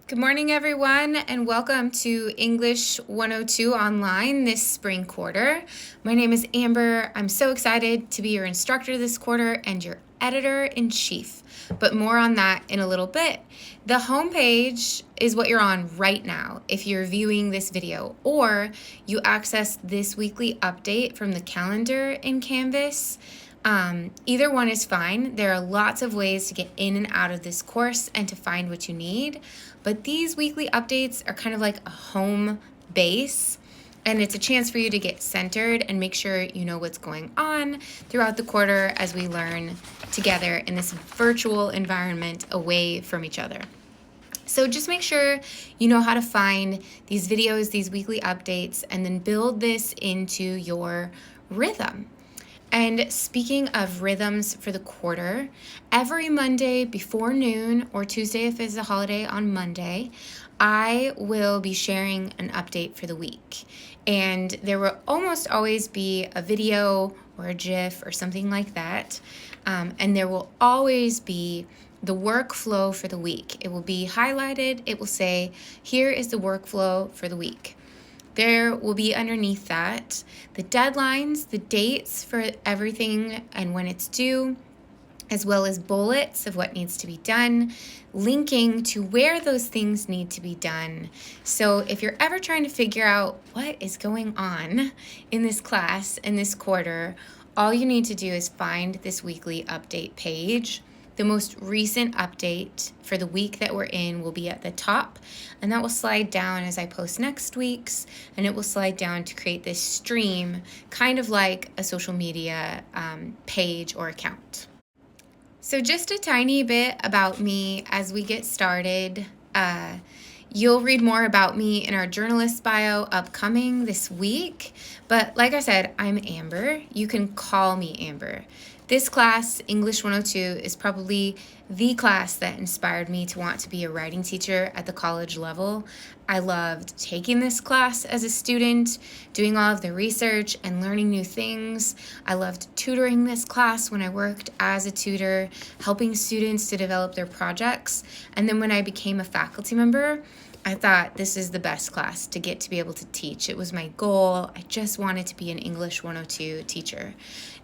Good morning, everyone, and welcome to English 102 Online this spring quarter. My name is Amber. I'm so excited to be your instructor this quarter and your editor-in-chief, but more on that in a little bit. The homepage is what you're on right now if you're viewing this video, or you access this weekly update from the calendar in Canvas. Either one is fine. There are lots of ways to get in and out of this course and to find what you need, but these weekly updates are kind of like a home base, and it's a chance for you to get centered and make sure you know what's going on throughout the quarter as we learn together in this virtual environment away from each other. So just make sure you know how to find these videos, these weekly updates, and then build this into your rhythm. And speaking of rhythms for the quarter, every Monday before noon, or Tuesday if it's a holiday on Monday, I will be sharing an update for the week. And there will almost always be a video or a GIF or something like that. And there will always be the workflow for the week. It will be highlighted. It will say, here is the workflow for the week. There will be underneath that the deadlines, the dates for everything and when it's due, as well as bullets of what needs to be done, linking to where those things need to be done. So if you're ever trying to figure out what is going on in this class, in this quarter, all you need to do is find this weekly update page. The most recent update for the week that we're in will be at the top, and that will slide down as I post next week's, and it will slide down to create this stream, kind of like a social media page or account. So just a tiny bit about me as we get started. You'll read more about me in our journalist bio upcoming this week, but like I said, I'm Amber. You can call me Amber. This class, English 102, is probably the class that inspired me to want to be a writing teacher at the college level. I loved taking this class as a student, doing all of the research and learning new things. I loved tutoring this class when I worked as a tutor, helping students to develop their projects. And then when I became a faculty member, I thought this is the best class to get to be able to teach. It was my goal. I just wanted to be an English 102 teacher.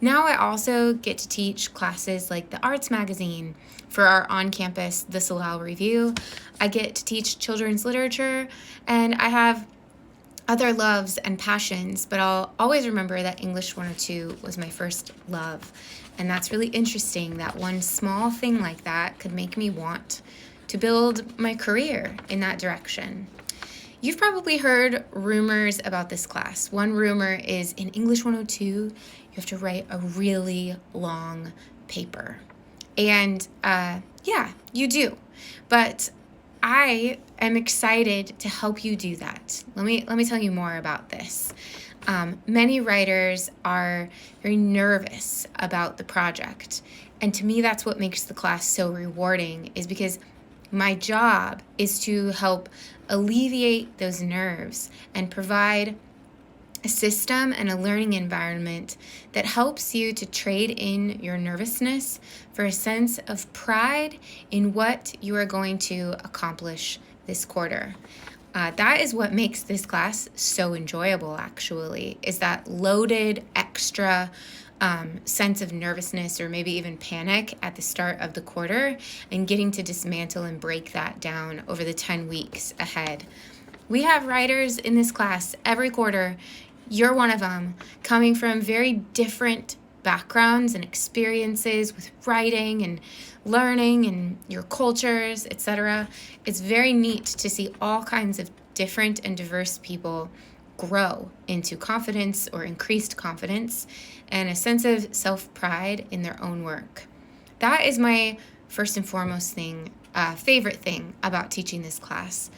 Now I also get to teach classes like the Arts Magazine for our on-campus The Salal Review. I get to teach children's literature, and I have other loves and passions, but I'll always remember that English 102 was my first love. And that's really interesting that one small thing like that could make me want to build my career in that direction. You've probably heard rumors about this class. One rumor is in English 102, you have to write a really long paper. And yeah, you do. But I am excited to help you do that. Let me tell you more about this. Many writers are very nervous about the project. And to me, that's what makes the class so rewarding, is because my job is to help alleviate those nerves and provide a system and a learning environment that helps you to trade in your nervousness for a sense of pride in what you are going to accomplish this quarter. That is what makes this class so enjoyable, actually, is that loaded extra sense of nervousness or maybe even panic at the start of the quarter, and getting to dismantle and break that down over the 10 weeks ahead. We have writers in this class every quarter. You're one of them, coming from very different backgrounds and experiences with writing and learning and your cultures, etc. It's very neat to see all kinds of different and diverse people grow into confidence or increased confidence and a sense of self-pride in their own work. That is my first and foremost favorite thing about teaching this class.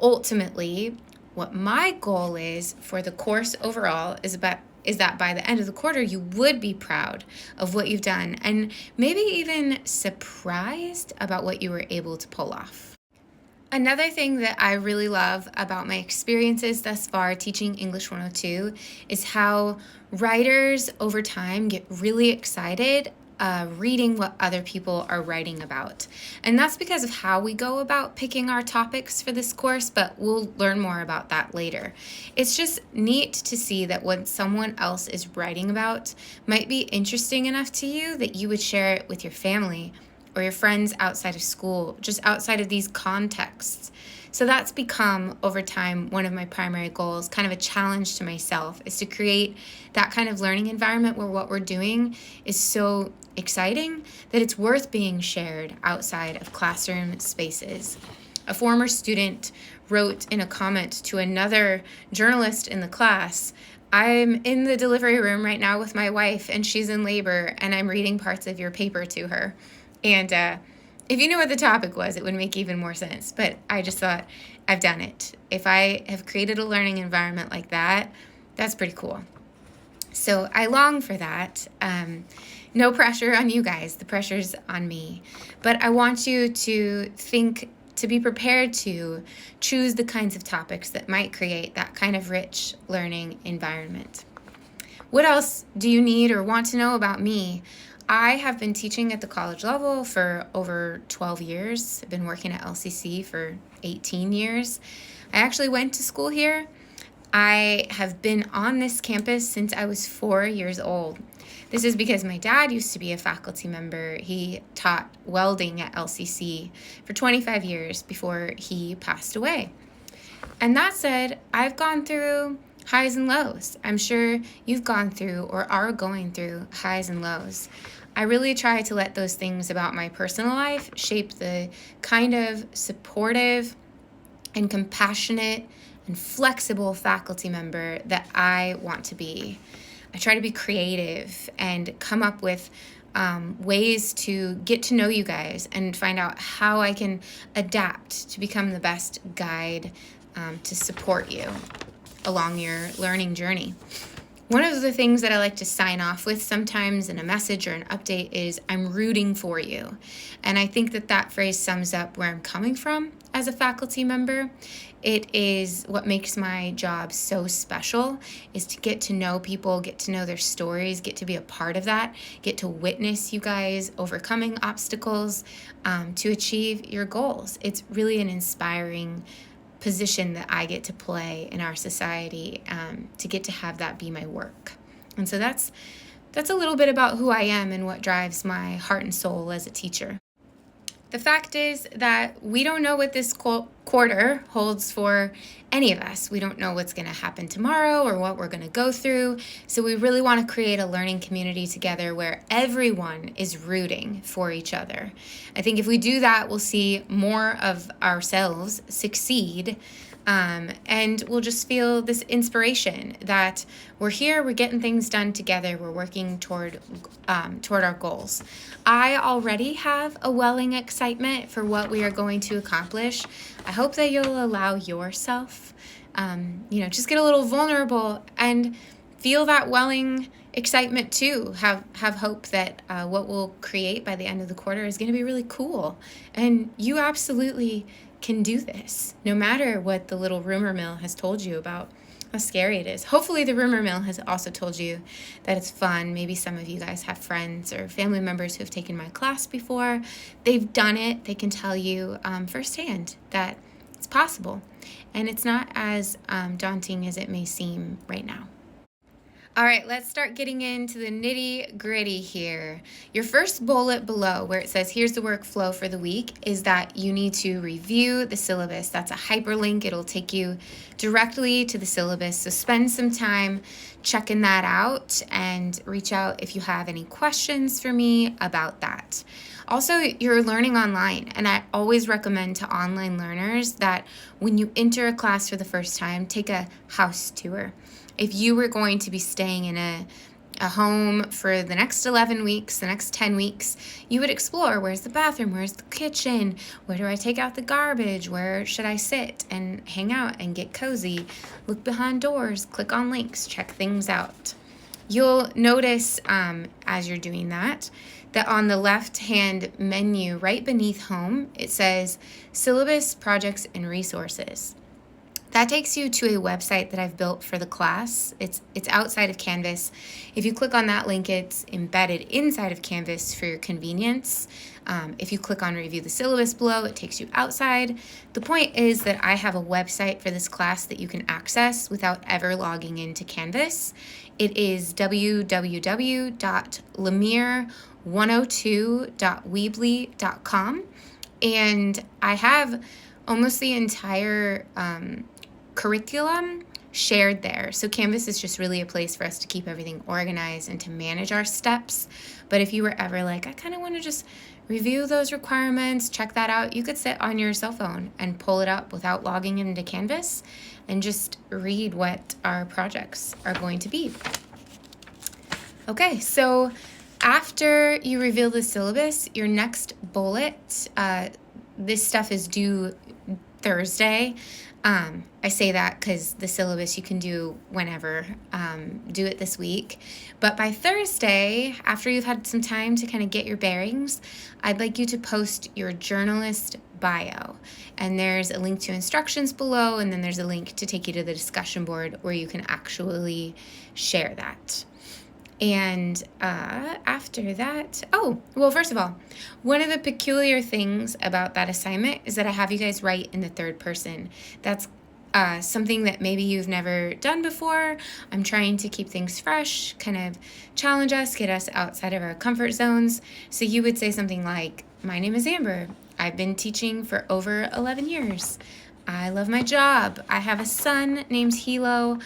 Ultimately, what my goal is for the course overall is that by the end of the quarter, you would be proud of what you've done and maybe even surprised about what you were able to pull off. Another thing that I really love about my experiences thus far teaching English 102 is how writers over time get really excited reading what other people are writing about. And that's because of how we go about picking our topics for this course, but we'll learn more about that later. It's just neat to see that what someone else is writing about might be interesting enough to you that you would share it with your family or your friends outside of school, just outside of these contexts. So that's become, over time, one of my primary goals, kind of a challenge to myself, is to create that kind of learning environment where what we're doing is so exciting that it's worth being shared outside of classroom spaces. A former student wrote in a comment to another journalist in the class, "I'm in the delivery room right now with my wife and she's in labor and I'm reading parts of your paper to her." And if you knew what the topic was, it would make even more sense. But I just thought, I've done it. If I have created a learning environment like that, that's pretty cool. So I long for that. No pressure on you guys. The pressure's on me. But I want you to be prepared to choose the kinds of topics that might create that kind of rich learning environment. What else do you need or want to know about me? I have been teaching at the college level for over 12 years. I've been working at LCC for 18 years. I actually went to school here. I have been on this campus since I was 4 years old. This is because my dad used to be a faculty member. He taught welding at LCC for 25 years before he passed away. And that said, I've gone through highs and lows. I'm sure you've gone through or are going through highs and lows. I really try to let those things about my personal life shape the kind of supportive and compassionate and flexible faculty member that I want to be. I try to be creative and come up with ways to get to know you guys and find out how I can adapt to become the best guide to support you along your learning journey. One of the things that I like to sign off with sometimes in a message or an update is, "I'm rooting for you." And I think that phrase sums up where I'm coming from as a faculty member. It is what makes my job so special, is to get to know people, get to know their stories, get to be a part of that, get to witness you guys overcoming obstacles to achieve your goals. It's really an inspiring position that I get to play in our society, to get to have that be my work. And so that's a little bit about who I am and what drives my heart and soul as a teacher. The fact is that we don't know what this quarter holds for any of us. We don't know what's going to happen tomorrow or what we're going to go through. So we really want to create a learning community together where everyone is rooting for each other. I think if we do that, we'll see more of ourselves succeed. And we'll just feel this inspiration that we're here, we're getting things done together, we're working toward our goals. I already have a welling excitement for what we are going to accomplish. I hope that you'll allow yourself, just get a little vulnerable and feel that welling excitement too. Have hope that what we'll create by the end of the quarter is going to be really cool. And you absolutely can do this, no matter what the little rumor mill has told you about how scary it is. Hopefully the rumor mill has also told you that it's fun. Maybe some of you guys have friends or family members who have taken my class before. They've done it. They can tell you firsthand that it's possible. And it's not as daunting as it may seem right now. All right, let's start getting into the nitty gritty here. Your first bullet below where it says, here's the workflow for the week, is that you need to review the syllabus. That's a hyperlink. It'll take you directly to the syllabus. So spend some time checking that out and reach out if you have any questions for me about that. Also, you're learning online, and I always recommend to online learners that when you enter a class for the first time, take a house tour. If you were going to be staying in a home for the next 11 weeks, the next 10 weeks, you would explore, where's the bathroom, where's the kitchen, where do I take out the garbage, where should I sit and hang out and get cozy, look behind doors, click on links, check things out. You'll notice as you're doing that on the left-hand menu right beneath home, it says Syllabus, Projects, and Resources. That takes you to a website that I've built for the class. It's outside of Canvas. If you click on that link, it's embedded inside of Canvas for your convenience. If you click on review the syllabus below, it takes you outside. The point is that I have a website for this class that you can access without ever logging into Canvas. It is www.lemire102.weebly.com. And I have almost the entire curriculum shared there. So Canvas is just really a place for us to keep everything organized and to manage our steps. But if you were ever like, I kind of want to just review those requirements, check that out, you could sit on your cell phone and pull it up without logging into Canvas and just read what our projects are going to be. Okay, so after you reveal the syllabus, your next bullet, this stuff is due Thursday. I say that because the syllabus you can do whenever, do it this week. But by Thursday, after you've had some time to kind of get your bearings, I'd like you to post your journalist bio. And there's a link to instructions below, and then there's a link to take you to the discussion board where you can actually share that. And after that, first of all, one of the peculiar things about that assignment is that I have you guys write in the third person. That's something that maybe you've never done before. I'm trying to keep things fresh, kind of challenge us, get us outside of our comfort zones. So you would say something like, my name is Amber. I've been teaching for over 11 years. I love my job. I have a son named Hilo.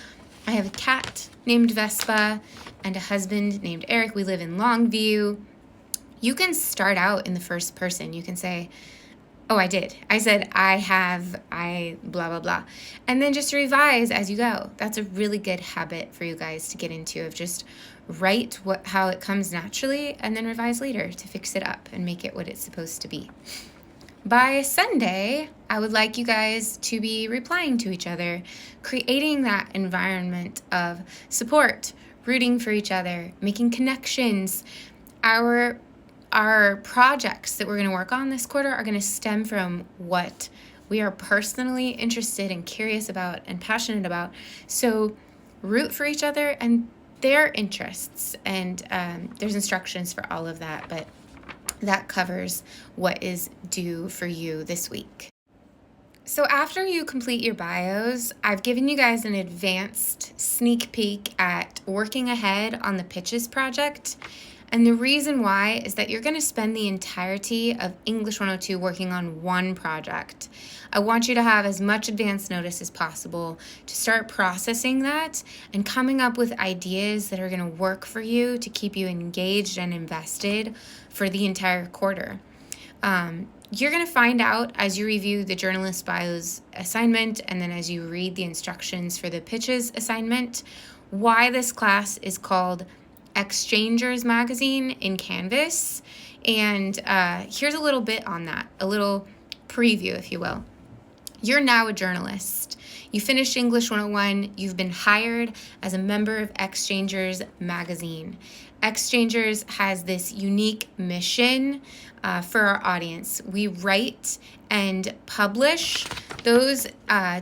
I have a cat named Vespa and a husband named Eric. We live in Longview. You can start out in the first person. You can say, I said, I blah, blah, blah. And then just revise as you go. That's a really good habit for you guys to get into, of just write how it comes naturally and then revise later to fix it up and make it what it's supposed to be. By Sunday, I would like you guys to be replying to each other, creating that environment of support, rooting for each other, making connections. Our projects that we're going to work on this quarter are going to stem from what we are personally interested and curious about and passionate about. So root for each other and their interests. And there's instructions for all of that, but that covers what is due for you this week. So after you complete your bios, I've given you guys an advanced sneak peek at working ahead on the Pitches project. And the reason why is that you're going to spend the entirety of English 102 working on one project. I want you to have as much advance notice as possible to start processing that and coming up with ideas that are going to work for you to keep you engaged and invested for the entire quarter. You're going to find out as you review the journalist bios assignment and then as you read the instructions for the Pitches assignment, why this class is called Exchangers Magazine in Canvas. And here's a little bit on that, a little preview, if you will. You're now a journalist. You finished English 101. You've been hired as a member of Exchangers Magazine. Exchangers has this unique mission for our audience. We write and publish those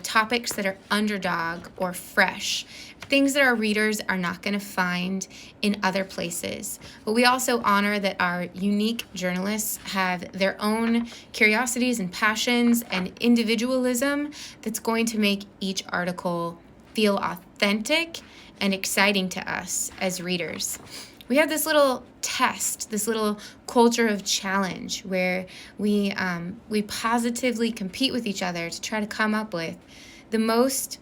topics that are underdog or fresh, things that our readers are not going to find in other places. But we also honor that our unique journalists have their own curiosities and passions and individualism that's going to make each article feel authentic and exciting to us as readers. We have this little test, this little culture of challenge where we positively compete with each other to try to come up with the most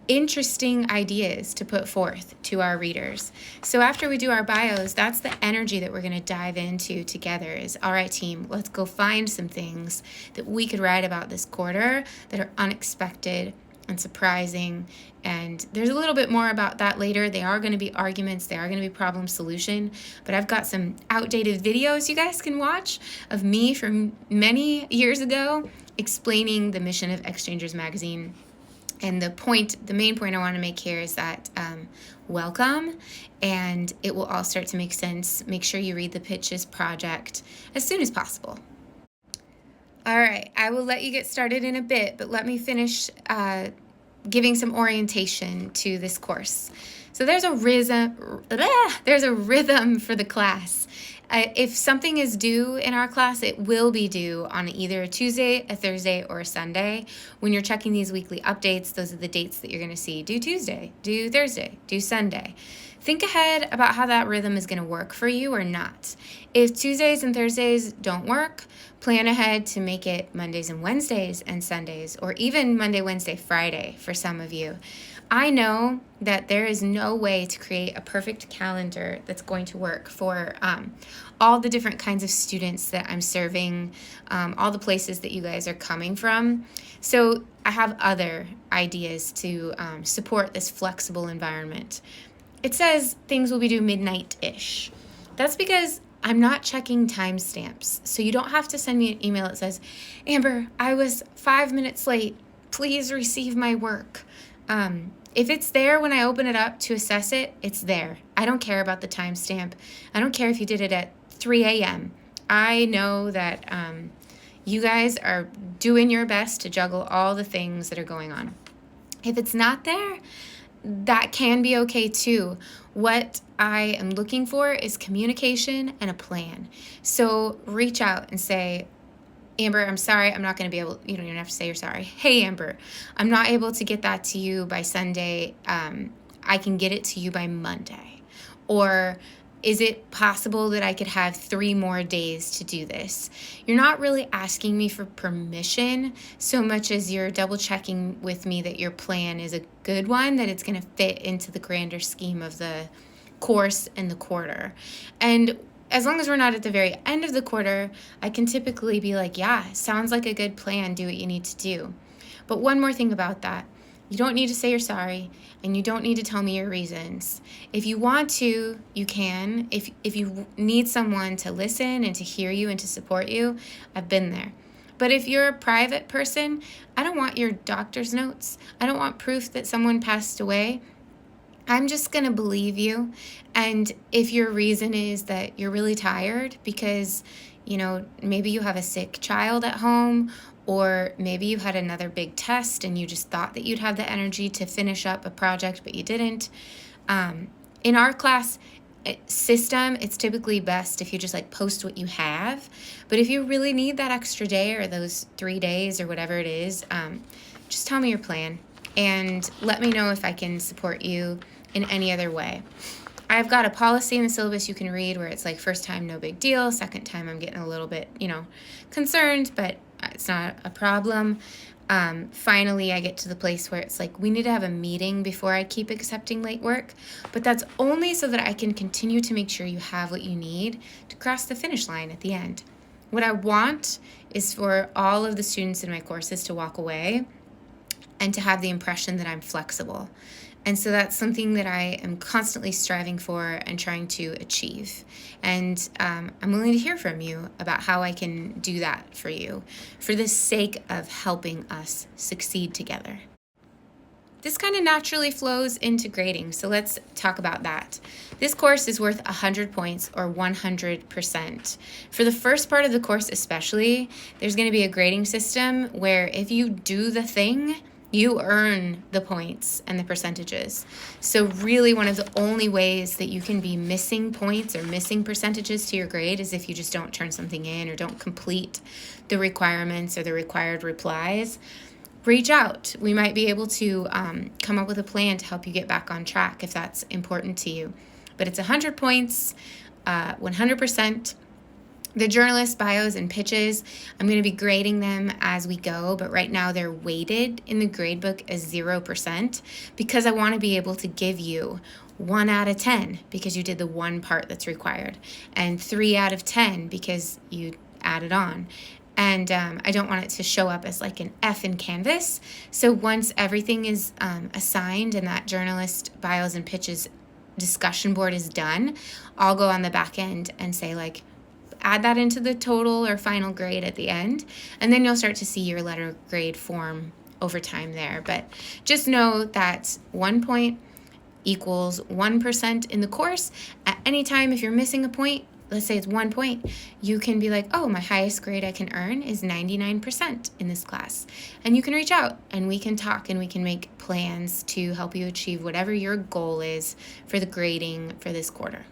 interesting ideas to put forth to our readers. So after we do our bios, that's the energy that we're going to dive into together is, all right, team, let's go find some things that we could write about this quarter that are unexpected and surprising. And there's a little bit more about that later. They are going to be arguments. They are going to be problem solution. But I've got some outdated videos you guys can watch of me from many years ago explaining the mission of Exchangers Magazine. And the main point I want to make here is that welcome, and it will all start to make sense. Make sure you read the Pitches project as soon as possible. All right, I will let you get started in a bit, but let me finish giving some orientation to this course. So there's a rhythm for the class. If something is due in our class, it will be due on either a Tuesday, a Thursday, or a Sunday. When you're checking these weekly updates, those are the dates that you're going to see. Due Tuesday, due Thursday, due Sunday. Think ahead about how that rhythm is going to work for you or not. If Tuesdays and Thursdays don't work, plan ahead to make it Mondays and Wednesdays and Sundays, or even Monday, Wednesday, Friday for some of you. I know that there is no way to create a perfect calendar that's going to work for all the different kinds of students that I'm serving, all the places that you guys are coming from. So I have other ideas to support this flexible environment. It says things will be due midnight-ish. That's because I'm not checking timestamps. So you don't have to send me an email that says, Amber, I was 5 minutes late. Please receive my work. If it's there when I open it up to assess it, it's there. I don't care about the timestamp. I don't care if you did it at 3 a.m. I know that you guys are doing your best to juggle all the things that are going on. If it's not there, that can be okay too. What I am looking for is communication and a plan. So reach out and say, Amber, I'm sorry, I'm not going to be able, you don't even have to say you're sorry. Hey, Amber, I'm not able to get that to you by Sunday. I can get it to you by Monday. Or is it possible that I could have 3 more days to do this? You're not really asking me for permission so much as you're double checking with me that your plan is a good one, that it's going to fit into the grander scheme of the course and the quarter. And as long as we're not at the very end of the quarter, I can typically be like, yeah, sounds like a good plan. Do what you need to do. But one more thing about that. You don't need to say you're sorry, and you don't need to tell me your reasons. If you want to, you can. If you need someone to listen and to hear you and to support you, I've been there. But if you're a private person, I don't want your doctor's notes. I don't want proof that someone passed away. I'm just going to believe you. And if your reason is that you're really tired because, maybe you have a sick child at home, or maybe you had another big test and you just thought that you'd have the energy to finish up a project, but you didn't. In our class system, it's typically best if you just post what you have. But if you really need that extra day or those 3 days or whatever it is, just tell me your plan and let me know if I can support you in any other way. I've got a policy in the syllabus you can read where it's first time, no big deal. Second time, I'm getting a little bit, concerned, but it's not a problem. Finally, I get to the place where it's we need to have a meeting before I keep accepting late work. But that's only so that I can continue to make sure you have what you need to cross the finish line at the end. What I want is for all of the students in my courses to walk away and to have the impression that I'm flexible. And so that's something that I am constantly striving for and trying to achieve. And I'm willing to hear from you about how I can do that for you, for the sake of helping us succeed together. This kind of naturally flows into grading, so let's talk about that. This course is worth 100 points or 100%. For the first part of the course especially, there's going to be a grading system where if you do the thing, you earn the points and the percentages. So really one of the only ways that you can be missing points or missing percentages to your grade is if you just don't turn something in or don't complete the requirements or the required replies. Reach out. We might be able to come up with a plan to help you get back on track if that's important to you. But it's 100 points, 100%. The journalist bios and pitches, I'm going to be grading them as we go, but right now they're weighted in the gradebook as 0% because I want to be able to give you 1 out of 10 because you did the one part that's required, and 3 out of 10 because you added on. And I don't want it to show up as an F in Canvas. So once everything is assigned and that journalist bios and pitches discussion board is done, I'll go on the back end and say add that into the total or final grade at the end, and then you'll start to see your letter grade form over time there. But just know that 1 point equals 1% in the course. At any time, if you're missing a point, let's say it's 1 point, you can be like, oh, my highest grade I can earn is 99% in this class. And you can reach out and we can talk and we can make plans to help you achieve whatever your goal is for the grading for this quarter.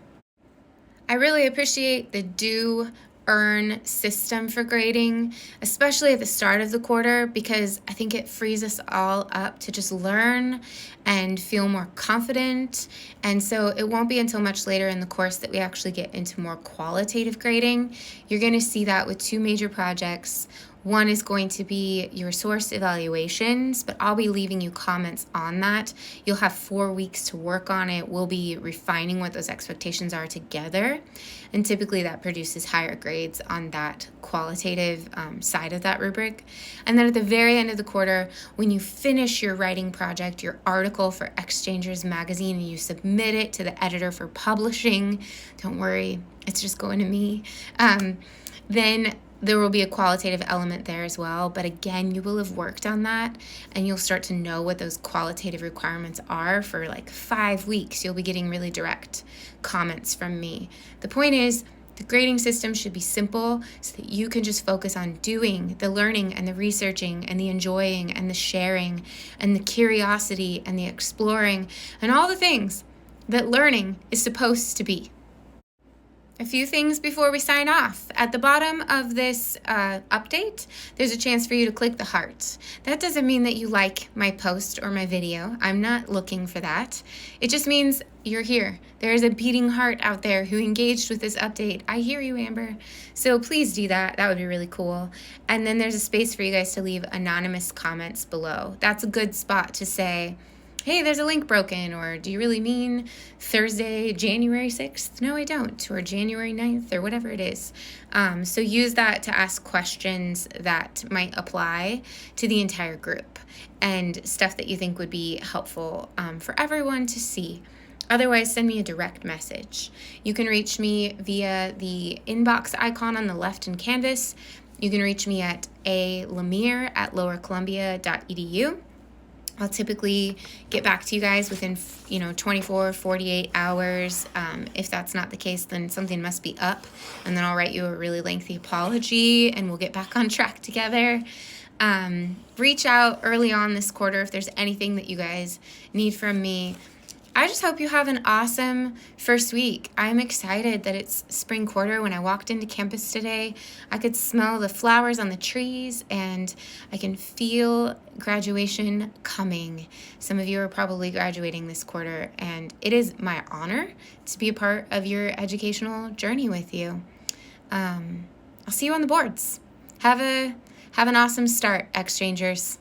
I really appreciate the do earn system for grading, especially at the start of the quarter, because I think it frees us all up to just learn and feel more confident. And so it won't be until much later in the course that we actually get into more qualitative grading. You're going to see that with two major projects. One is going to be your source evaluations, but I'll be leaving you comments on that. You'll have 4 weeks to work on it. We'll be refining what those expectations are together. And typically that produces higher grades on that qualitative side of that rubric. And then at the very end of the quarter, when you finish your writing project, your article for Exchangers Magazine, and you submit it to the editor for publishing, don't worry, it's just going to me, then there will be a qualitative element there as well. But again, you will have worked on that and you'll start to know what those qualitative requirements are for like 5 weeks. You'll be getting really direct comments from me. The point is, the grading system should be simple so that you can just focus on doing the learning and the researching and the enjoying and the sharing and the curiosity and the exploring and all the things that learning is supposed to be. A few things before we sign off. At the bottom of this update, there's a chance for you to click the heart. That doesn't mean that you like my post or my video. I'm not looking for that. It just means you're here. There is a beating heart out there who engaged with this update. I hear you, Amber. So please do that. That would be really cool. And then there's a space for you guys to leave anonymous comments below. That's a good spot to say, hey, there's a link broken, or do you really mean Thursday, January 6th? No, I don't, or January 9th, or whatever it is. So use that to ask questions that might apply to the entire group and stuff that you think would be helpful for everyone to see. Otherwise, send me a direct message. You can reach me via the inbox icon on the left in Canvas. You can reach me at alamir@lowercolumbia.edu. I'll typically get back to you guys within 24, 48 hours. If that's not the case, then something must be up. And then I'll write you a really lengthy apology and we'll get back on track together. Reach out early on this quarter if there's anything that you guys need from me. I just hope you have an awesome first week. I'm excited that it's spring quarter. When I walked into campus today, I could smell the flowers on the trees and I can feel graduation coming. Some of you are probably graduating this quarter, and it is my honor to be a part of your educational journey with you. I'll see you on the boards. Have an awesome start, Exchangers.